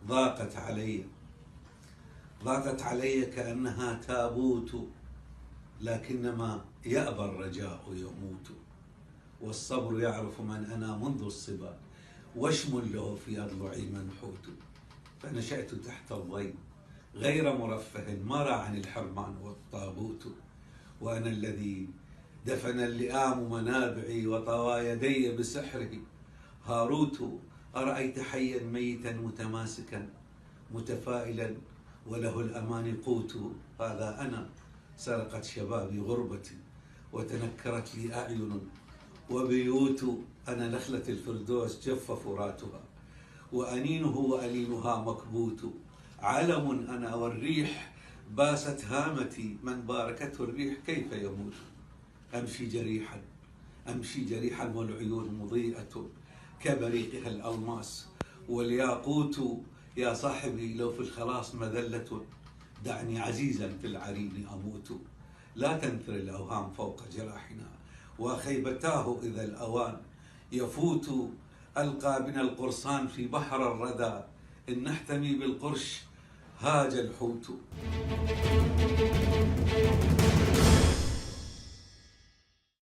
ضاقت علي، ضاقت علي كأنها تابوت، لكنما يأبى الرجاء يموت. والصبر يعرف من أنا منذ الصبا، وشم له في أضلعي منحوت. فنشأت تحت الضيم غير مرفه، ما راعني الحرمان والطابوت. وأنا الذي دفن اللئام منابعي، وطوى يدي بسحره هاروت. أرأيت حيا ميتا متماسكا متفائلا، وله الأمان قوت. هذا أنا، سرقت شبابي غربتي، وتنكرت لي أعين وبيوت. أنا نخلة الفردوس جف فراتها، وأنينه وألينها مكبوت. علم أنا والريح باست هامتي، من باركته الريح كيف يموت. أمشي جريحا، أمشي جريحا، والعيون مضيئة كبريقها الألماس والياقوت. يا صاحبي لو في الخلاص مذلة، دعني عزيزا في العرين أموت. لا تنثر الأوهام فوق جراحنا، وخيبتاه إذا الأوان يفوت. ألقى بنا القرصان في بحر الردى، إن نحتمي بالقرش هاج الحوت.